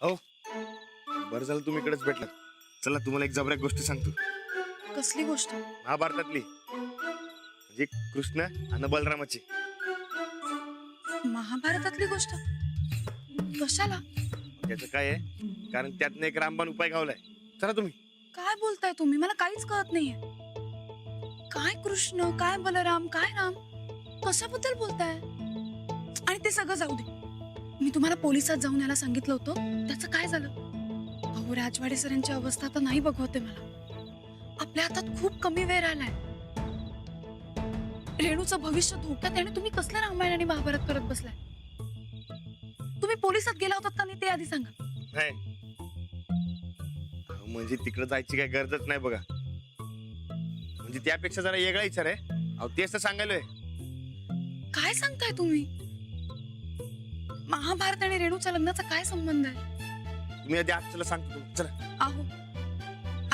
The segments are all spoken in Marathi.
हो, बरं झालं तुम्ही इकडेच भेटलात. चला तुम्हाला एक जबऱ्या गोष्ट सांगतो. कसली गोष्ट? महाभारतातली म्हणजे कृष्ण आणि बलरामाची. महाभारतातली गोष्ट? कशाला? त्याचं काय आहे, कारण त्यातनं एक रामबाण उपाय गावलाय. चला तुम्ही. काय बोलताय तुम्ही? मला काहीच कळत नाहीये. काय कृष्ण, काय बलराम, काय राम, कशाबद्दल बोलताय? आणि ते सगळं जाऊ दे. मी तुम्हाला पोलिसात जाऊन यायला सांगितलं होतं, त्याचं काय झालं? अहो, राजवाडे सरांची अवस्था तर नाही बघवते मला. आपल्या हातात खूप कमी वेळ राहिलाय. रेणूचं भविष्य धोक्यात आहे आणि तुम्ही कसलं रामायण आणि महाभारत करत बसलाय? तुम्ही पोलिसात गेला होतात का नाही ते आधी सांगा. नाही अहो, म्हणजे तिकडे जायची काही गरजच नाही बघा. म्हणजे त्यापेक्षा जरा वेगळा विचार आहे. अहो तेच तर सांगायलोय. काय सांगताय तुम्ही? महाभारत आणि रेणूच्या लग्नाचा काय संबंध आहे? तुम्ही आधी आजच्याला सांगतो तुम्ही. चला. आहो,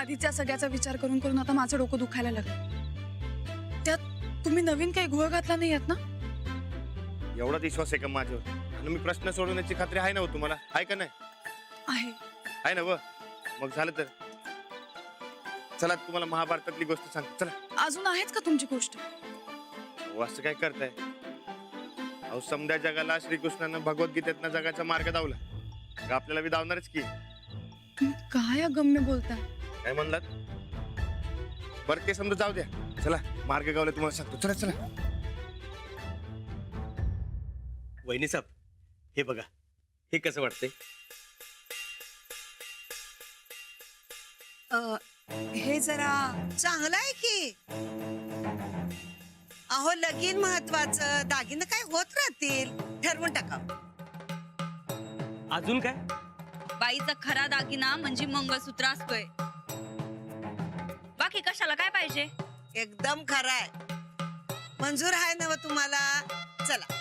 आधीच्या सगळ्याचा विचार करून करून आता माझं डोकं दुखायला लागलं. त्यात तुम्ही नवीन काही घोळ घातला नाही आहेत ना? एवढाच विश्वास आहे का माझ्यावर? आणि मी प्रश्न सोडवण्याची खात्री आहे ना हो तुम्हाला? आहे का नाही? आहे. आहे ना व? मग झालं तर चला तुम्हाला महाभारतातली गोष्ट सांग. चला. अजून आहेच का तुमची गोष्ट? अहो, असं काय करताय? अहो समद्या जगाला श्रीकृष्णानं भगवद्गीतेतनं जगाचा मार्ग दावला, मग आपल्याला बी दावणारच की. तुम्ही काय अगम्य बोलताय? काय म्हणलात? बरं ते समजा जाऊ द्या. चला मार्ग गावला तुम्हाला सांगतो. चला चला. वहिनी साहेब, हे बघा, हे कसं वाटतंय? हे जरा चांगलं आहे की. अहो लगीन महत्वाचं, दागिनं काय होत राहतील, ठरवून टाका. अजून काय? बाईचा खरा दागिना म्हणजे मंगळसूत्र असतोय. बाकी कशाला काय पाहिजे? एकदम खरं आहे. मंजूर आहे ना तुम्हाला? चला.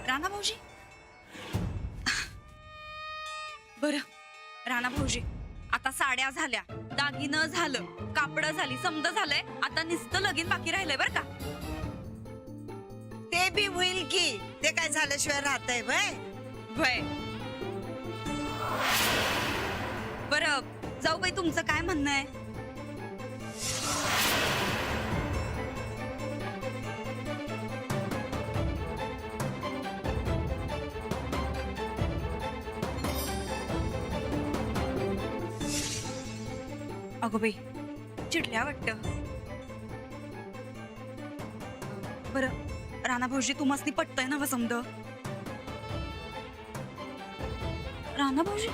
राणा भाऊजी, बर राणा भाऊजी, आता साड्या झाल्या, दागिनं झालं, कापड झाली, समद झालंय, आता नुसतं लगीन बाकी राहिलंय बर का. ते बी होईल की. ते काय झाल्याशिवाय राहतंय वय? भय बर, जाऊ बाई, तुमचं काय म्हणणं आहे? अगो बाई, चिडल्या वाटतं. बर राणा भाऊजी, तुम्हाला पटतंय ना समद? राणा भाऊजी,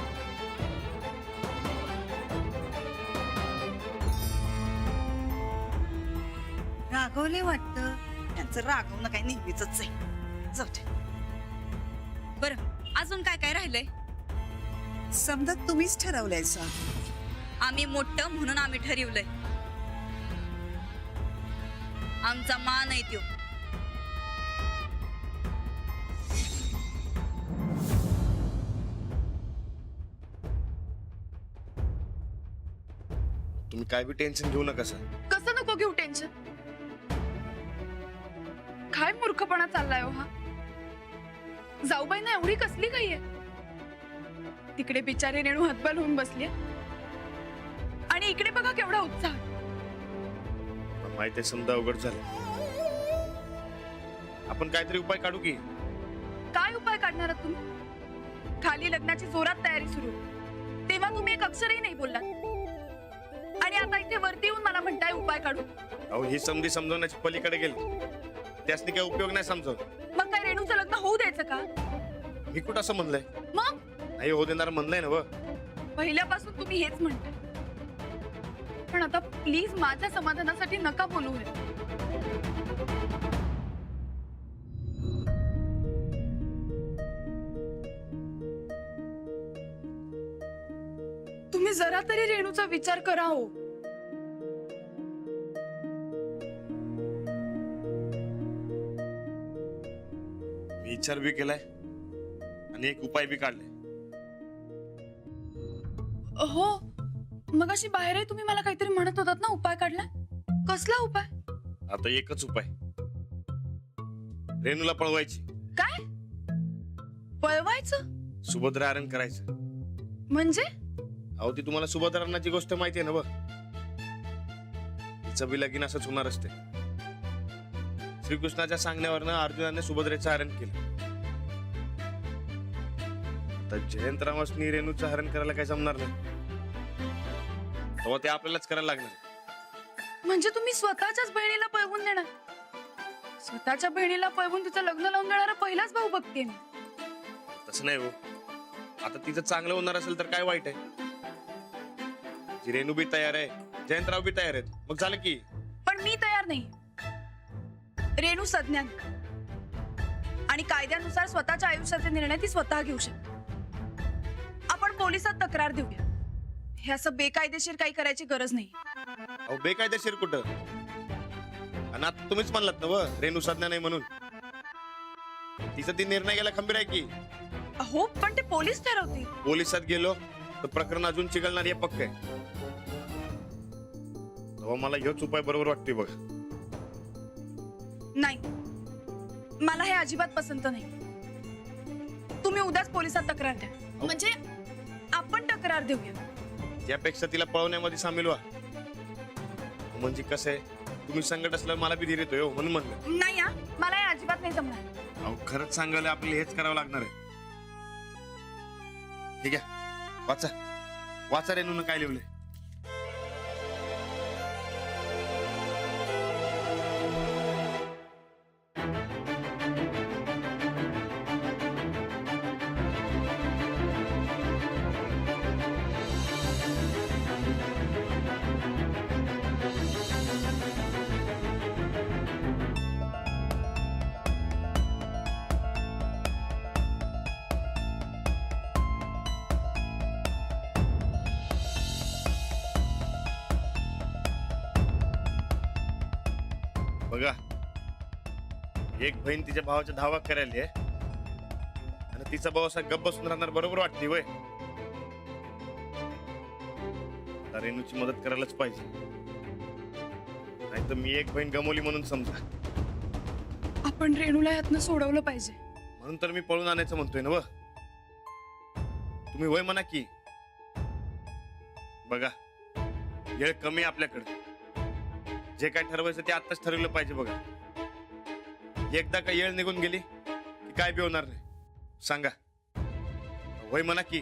रागवले वाटतं. त्यांचं रागवणं काय नेहमीच आहे. जाऊ दे. बरं, अजून काय काय राहिलंय? समजा तुम्हीच ठरवलंयसा. आम्ही मोठं म्हणून आम्ही ठरवलंय. आमचा मान आहे त्यो. तुम्ही काय बी टेन्शन घेऊ नका सर. कसं नको घेऊ टेन्शन? काय मूर्खपणा चाललाय हो हा? जाऊबाईंना एवढी कसली काही आहे? तिकडे बिचारी रेणू हतबल होऊन बसली आणि इकडे बघा केवढा उत्साह. माहिती आहे समजा अवघड झालं. आपण काहीतरी उपाय काढू की. काय उपाय काढणार आहात तुम्ही? खाली लग्नाची जोरात तयारी सुरू, तेव्हा तुम्ही एक अक्षरही नाही बोललात आणि आता इथे वरती येऊन मला म्हणताय उपाय काढू. अहो ही समधी समजवण्याची पलीकडे गेली, त्यासनी काही उपयोग नाही समजवत. मग काय रेणूचं लग्न होऊ द्यायचं का? मी कुठं असं म्हणलंय? मग नाही होऊ देणार म्हणलंय ना व. पहिल्यापासून तुम्ही हेच म्हणताय, पण आता प्लीज माझ्या समाधानासाठी नका बोलू हे. तुम्ही जरा तरी रेणूचा विचार करा हो. विचार बी केलाय आणि एक उपाय बी काढलाय. हो मग अशी बाहेरही तुम्ही मला काहीतरी म्हणत होतात ना, उपाय काढला. कसला उपाय? आता एकच उपाय, रेणूला पळवायची, काय पळवायचं सुभद्रा हरण करायचं. म्हणजे? अहो ती तुम्हाला सुभद्रांनाची गोष्ट माहिती आहे ना बघ, तिचं बी लगीन असंच होणार असते. श्रीकृष्णाच्या सांगण्यावरनं अर्जुनाने सुभद्रेचं हरण केलं. तर जयंतरामासनी रेणूचं हरण करायला काही जमणार नाही, तेव्हा ते आपल्यालाच करायला लागणार. म्हणजे तुम्ही स्वतःच्याच बहिणीला पळवून देणार? स्वतःच्या बहिणीला पळवून तिचं लग्न लावून देणारा पहिलाच भाऊ बघते मी. तसं नाही हो, आता तिचं चांगलं होणार असेल तर काय वाईट आहे. जी रेणू बी तयार आहे, जयंतराव बी तयार आहेत, मग झालं की. पण मी तयार नाही. रेणू सज्ञान आणि कायद्यानुसार स्वतःच्या आयुष्याचे निर्णय ती स्वतः घेऊ शकते. आपण पोलिसात तक्रार देऊया. हे असं बेकायदेशीर काही करायची गरज नाही. अहो बेकायदेशीर कुठं? आणि आता तुम्हीच म्हणलात ना व रेणू सज्ञा नाही म्हणून. तिचा ती निर्णय घ्यायला खंबीर आहे की. हो पण ते पोलीस ठरवतील. पोलिसात गेलो तर प्रकरण अजून चिघळणार हे पक्क आहे. तेव्हा मला हेच उपाय बरोबर वाटतोय बघ. नाही मला हे अजिबात पसंत नाही. तुम्ही उद्याच पोलिसात तक्रार द्या. म्हणजे आपण तक्रार देऊया. त्यापेक्षा तिला पळवण्यामध्ये सामील व्हा. म्हणजे कसं आहे, तुम्ही संकट असल्यावर मला बी धीर येतोय हो, म्हणून म्हणलं. नाही हा, मला हे अजिबात नाही जमणार. अहो खरंच सांगायला आपल्याला हेच करावं लागणार आहे. ठीक आहे, वाचा वाचा रेणून काय लिहिलंय. बघा, एक बहीण तिच्या भावाच्या धावा करायला आहे आणि तिचा भाऊ असा गप्प बसून राहणार बरोबर वाटते वय. रेणूची मदत करायलाच पाहिजे, नाही तर मी एक बहीण गमवली म्हणून समजा. आपण रेणूला यातनं सोडवलं पाहिजे. म्हणून तर मी पळून आणायचं म्हणतोय ना व. तुम्ही वय म्हणा की. बघा वेळ कमी आपल्याकडे, जे काय ठरवायचं ते आताच ठरवलं पाहिजे. बघा एकदा का येळ निघून गेली की काय बी होणार नाही. सांगा वय म्हणा की.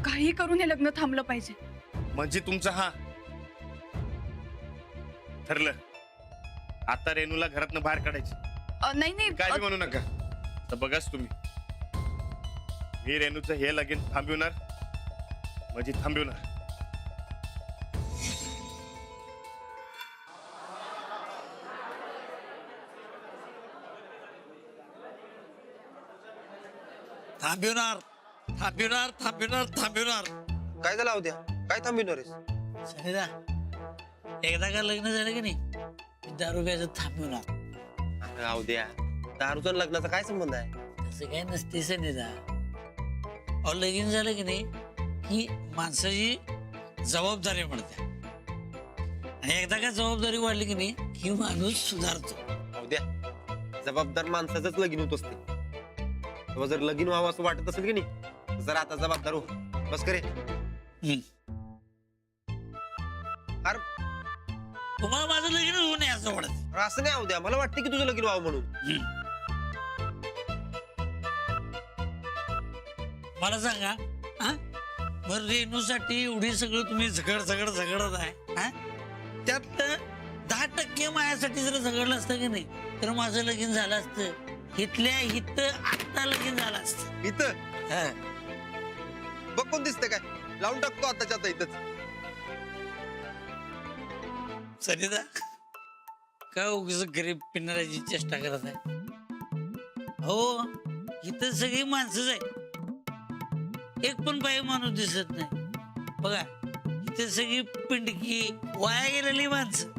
काही करून हे लग्न थांबलं पाहिजे. म्हणजे तुमचं हा ठरलं. आता रेणूला घरातनं बाहेर काढायची. नाही नाही काय बी म्हणू नका. तर बघाच तुम्ही, मी रेणूचं हे लगीन थांबवणार म्हणजे थांबवणार. थांबवणार थांबवणार थांबवणार थांबवणार. काय झालं उद्या? काय थांबविणार आहेस? सनीदा, एकदा का लग्न झालं की नाही दारू प्यायचं थांबवणार. राहू द्या, दारूचा आणि लग्नाचा काय संबंध आहे? तसं काय नसते सनीदा. अहो लगीन झालं की नाही की माणसाची जबाबदारी म्हणते, आणि एकदा का जबाबदारी वाढली की नाही की माणूस सुधारतो. राहू द्या, जबाबदार माणसाचंच लगीन होत असते. तेव्हा जर लगीन व्हावं असं वाटत असेल की नाही, जरा आता जबाबदार हो. बस करे. अरे तुम्हाला माझं लगीन होऊ नये असं वाटत. असं नाही. उद्या मला वाटतं की तुझं लगीन व्हावं म्हणून. मला सांगा, हा बरं रेणूसाठी एवढी सगळं तुम्ही झगडत आहे, हा त्यात 10% माझ्यासाठी जर झगडलं असतं की नाही तर माझं लगीन झालं असतं. इथल्या इथं आता लगीन झालं असतं. इथं बघ कोण दिसतंय काय, लावून टाकतो आताच्या आता इथंच. सरिता काय उगीच गरीब पिणाऱ्याची चेष्टा करत आहे. हो इथं सगळी माणसंच आहे, एक पण बाई माणूस दिसत नाही. बघा इथे सगळी पिंडकी वाया गेलेली माणसं.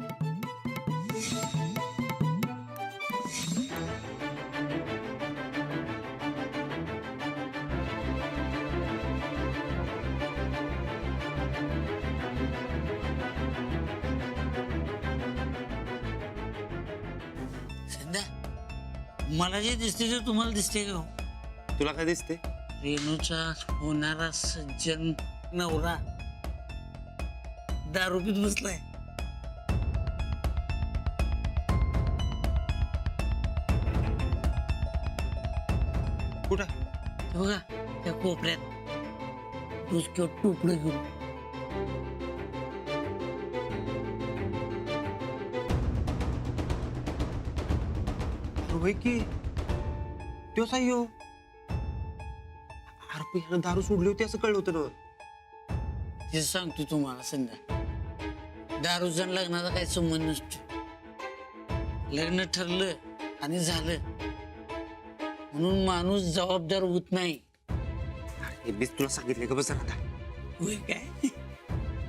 मला जे दिसते ते तुम्हाला दिसते का हो? तुला काय दिसते? रेणूचा होणारा सज्जन नवरा दारू पीत बसलाय. कुठं? हे बघा त्या कोपऱ्यात डोसक्यावर टोपलं घेऊन. होय की तोच आहे ह्यो. अरे पण ह्यानं दारू सोडली होती असं कळलं होतं ना. हे सांगतो तुम्हाला संध्या, दारूचा आणि लग्नाचा काही संबंध नसतो. लग्न ठरलं आणि झालं म्हणून माणूस जबाबदार होत नाही. हे बीच तुला सांगितले का बस आता. होय काय?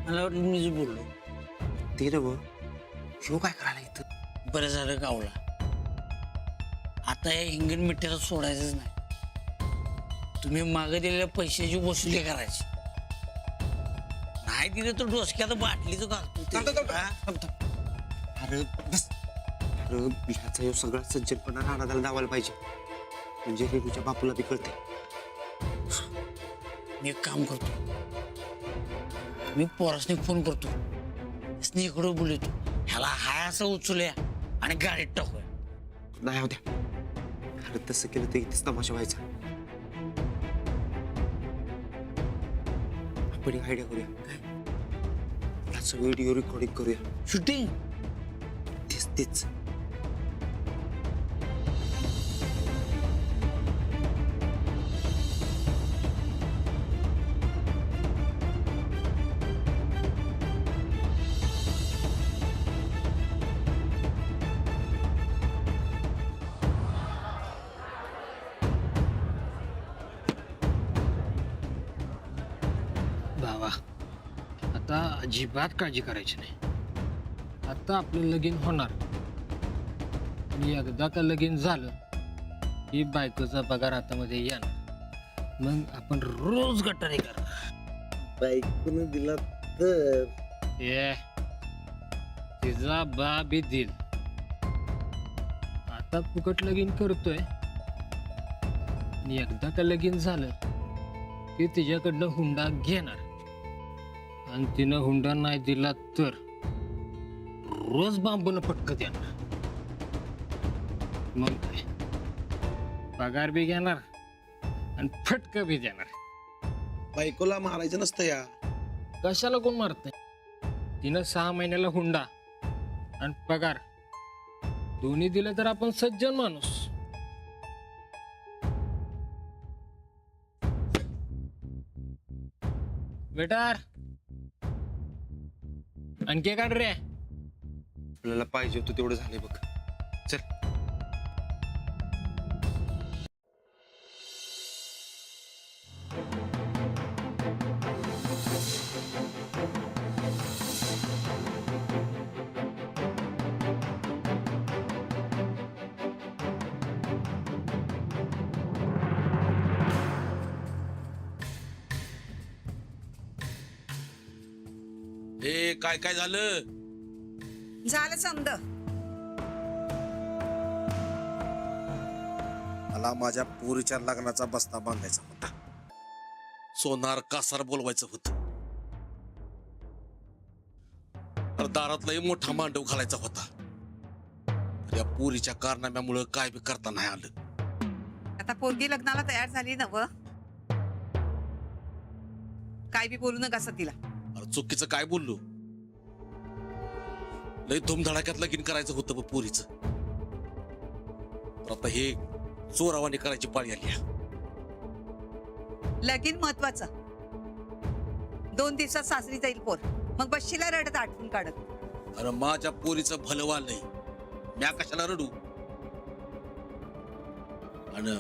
मला वाटलं मीच बोललो. ते ना मग ह्यो काय करायला इथं? बरं झालं गावला. आता या इंगण मिठ्याला सोडायचंच नाही. तुम्ही मागे दिलेल्या पैशाची वसुली करायची. नाही दिलं तर डोसक्यात बाटलीच घालतो ते. हा? अरे बस. अरे ह्याचा ह्यो सगळा सज्जनपणा राणादाला दावायला पाहिजे, म्हणजे रेणूच्या बापूला बी कळते. मी एक काम करतो, मी पोरासने फोन करतो, इकडं बोलतो, ह्याला हाय असं उचलूया आणि गाडीत टाकूया. नाही होत्या. अरे तसं केलं तर इथेच तमाशा व्हायचा. आपण एक आयडिया करूया. याचा व्हिडिओ रेकॉर्डिंग करूया. शूटिंग. तेच तेच. बाबा आता अजिबात काळजी करायची नाही. आता आपलं लगीन होणार आणि एकदा का लगीन झालं की बायकोचा पगार हातामध्ये येणार. मग आपण रोज गटारी करणार. बायकोनं दिला तर ये तिचा बाबी दिल. आता फुकट लगीन करतोय आणि एकदा का लगीन झालं की तिच्याकडनं हुंडा घेणार आणि तिनं हुंडा नाही दिला तर रोज बांबून फटकत देणार. मग काय पगार बी घेणार आणि फटक बी देणार. बायकोला मारायचं नसतं या. कशाला कोण मारतंय? तिनं 6 महिन्याला हुंडा आणि पगार दोन्ही दिलं तर आपण सज्जन माणूस. बेटार आणखी काढ रे. आपल्याला पाहिजे होतं तेवढं झालंय बघ. चल. हे काय काय झालं? झालं समद. मला माझ्या पोरीच्या लग्नाचा बस्ता बांधायचा होता. सोनार कासार बोलवायचं होतं. दारातलाही मोठा मांडव घालायचा होता. या पोरीच्या कारनाम्यामुळे काय बी करता नाही आलं. आता पोरगी लग्नाला तयार झाली ना व, काय बी बोलू नका तिला. अरे चुकीचं काय बोललो? लय धुमधडाक्यात लगीन करायचं होतं बघ पोरीचं. तर आता हे चोरावानी करायची पाळी आली. लगीन महत्वाचं. 2 दिवसात सासरी जाईल पोर, मग बसशीला रडत आठवून काढत. अरे माझ्या पोरीचं भलं वालय, म्या कशाला रडू? आणि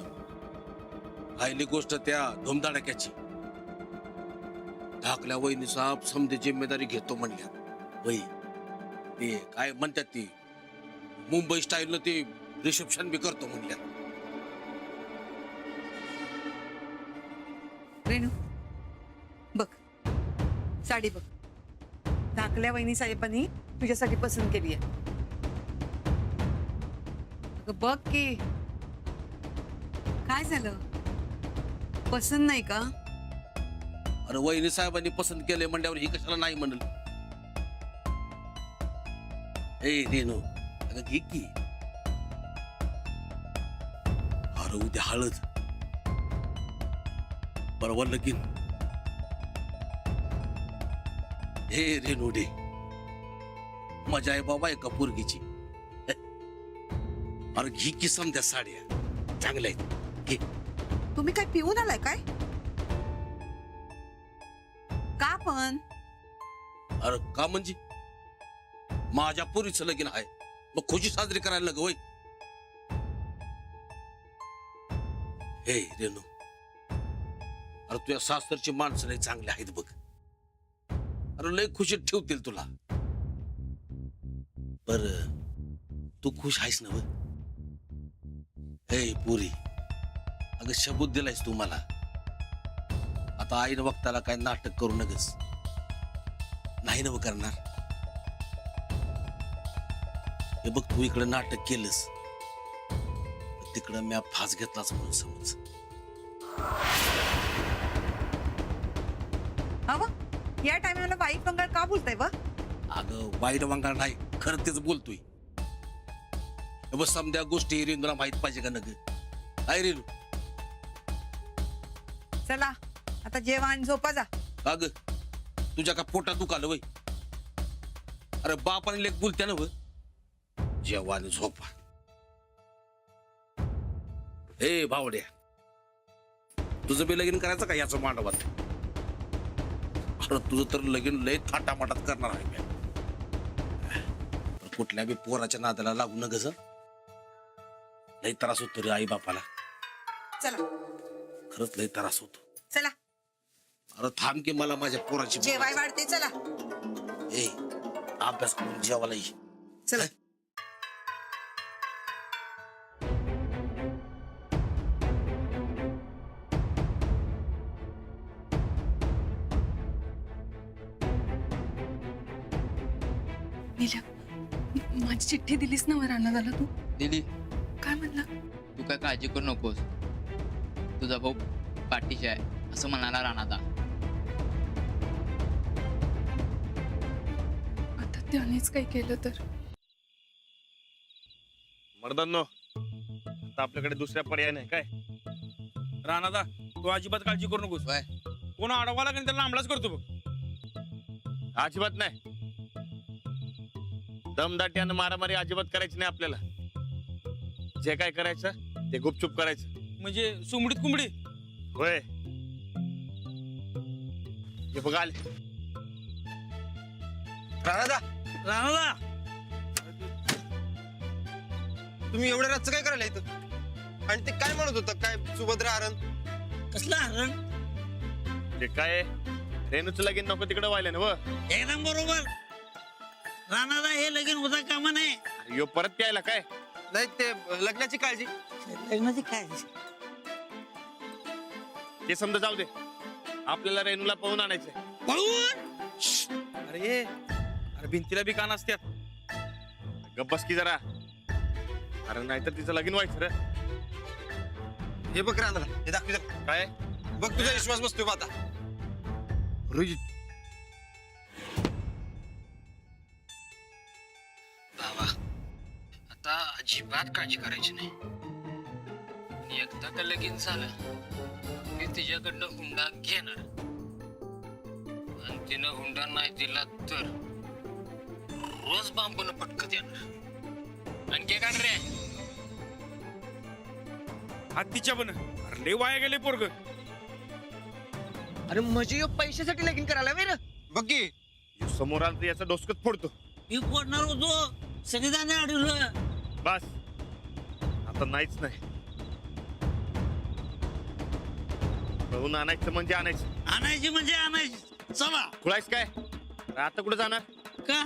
राहिली गोष्ट त्या धुमधडाक्याची, ढाकल्या वहिनी साहेब समधी जिम्मेदारी घेतो म्हणल्या. वही ते काय म्हणतात, ती मुंबई स्टाईलनं ते रिसेप्शन बी करतो म्हणल्या. रेणू बघ, साडी बघ, धाकल्या वहिनी साहेबांनी तुझ्यासाठी पसंत केली आहे. बघ की काय झालं? पसंत नाही का? अरे वहिनी साहेबांनी पसंत केलंय म्हणल्यावर ही कशाला नाही म्हणल. ए रेणू अगं घे की. अरे उद्या हळद, परवा लगीन. हे रेणू डे मजा आहे बाबा एका पोरगीची. अरे घे की समध्या साड्या चांगल्या आहेत घे. तुम्ही काय पिऊन आलाय काय? का पण? अरे का म्हणजे माझ्या पोरीचं लगीन आहे मग खुशी साजरी करायला लग होय. हे रेणू अरे तुझ्या सासरची माणसं लय चांगली आहेत बघ. अरे लय खुशीत ठेवतील तुला. बर तू खुश आहेस ना? हे पुरी अगं शबूत दिलायस तू मला. आता आईन वक्ताला काय नाटक करू नगस. नाही ना करणार. हे बघ तू इकडे नाटक केलंस तिकडं मी फास घेतलाच म्हणून समज. अव या टायमाला वाईट बंगाल का बोलताय व? अगं वाईट वांगाळ नाही खरं तेच बोलतोय. हे बघ समध्या गोष्टी रेणूला माहित पाहिजे का नग? काय रेणू? चला आता जेवण झोपा जा. का ग तुझ्या का पोटात दुखालं वय? अरे बाप आणि लेक बोलत्या ना व. जेवा आणि झोपा. ए भावड्या तुझं बी लगीन करायचं का याचं मांडवात? अरे तुझं तर लगीन लय थाटामाटात करणार आहे मी. कुठल्या बी पोराच्या नादाला लागू न गज. लय त्रास होतो रे आई बापाला. चला खरंच लय त्रास होतो. चला अरे थांब की मला माझ्या पोराची जेवाय वाढते. चला ए अभ्यास करून जेवायला ये. चला. नील्या, माझी चिठ्ठी दिलीस ना राणा झाला तू? दिली. काय म्हणला? तू काय काळजी करू नकोस, तुझा भाऊ पाठीशी आहे असं म्हणाला राणादा. आता त्यानेच काही केलं तर? मर्दांनो आता आपल्याकडे दुसऱ्या पर्याय नाही काय. राणादा तू अजिबात काळजी करू नकोस. होय. कोण अडवाला की त्याला आमलाच करतो बघ. अजिबात नाही. दमदाटी आणि मारामारी अजिबात करायची नाही आपल्याला. जे काय करायचं ते गुपचूप करायचं. म्हणजे सुमडीत कुंबडी. होय. हे बघा आले. राणादा राणादा तुम्ही एवढ्या रातचं काय करायला इथं? आणि ते काय म्हणत होतं काय सुभद्रा हरण? कसला हरण? ते काय रेणूचं लगीन नको तिकडे व्हायला ना व. एकदम बरोबर. राणादा हे लगीन होता कामा नाही. अरे यो परत प्यायला काय. नाही ते लग्नाची काळजी. लग्नाची काय? ते समजा जाऊ दे. आपल्याला रेणूला पळून आणायचंय. पळून? अरे अरे भिंतीला बी कान असतात. गप्प बस की जरा. अरे नाहीतर तिचं लगीन व्हायचं रे. हे बघ राणादा हे दाखव जरा. काय बघ तुझा विश्वास बसतोय बा आता. बाबा आता अजिबात काळजी करायची नाही. आणि एकदा का लगीन झालं मी तिच्याकडनं हुंडा घेणार. आणि तिनं हुंडा नाही दिला तर रोज बांबून पटकत येणार. आणखी काढ रे. हत्तीच्या पण अरे लय वाया गेले पोरग. अरे म्हणजे पैशासाठी लगीन करायला वेर बघ की. यो समोर आलं तर याचं डोसकत फोडतो. मी फोडणार होतो, सगळ्यांनी अडवलं. बस आता नाहीच नाही. पळून आणायचं म्हणजे आणायचं. आणायची म्हणजे आणायची. चला. खुळायच काय. अरे आता कुठं जाणार? का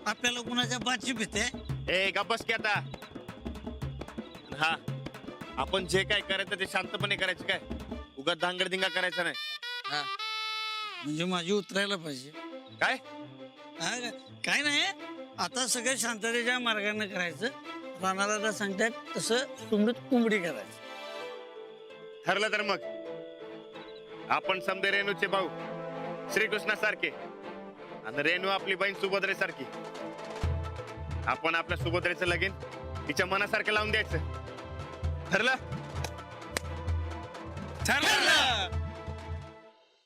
आपल्याला कुणाच्या बातची भीते? ए गप्पस की आता. हा आपण जे काय करायचं ते शांतपणे करायचं काय. उगाच धांगडधिंगा करायचा नाही. म्हणजे माझी उतरायला पाहिजे. काय हा, काय नाही. आता सगळं शांततेच्या मार्गाने करायचं. राणाला सांगतात तसं सुमडीत कुंबडी करायचं. ठरलं तर मग आपण समदे रेणूचे भाऊ श्रीकृष्णासारखे आणि रेणू आपली बहीण सुभद्रेसारखी. आपण आपल्या सुभद्रेचं लगीन तिच्या मनासारखं लावून द्यायचं. ठरलं? ठरलं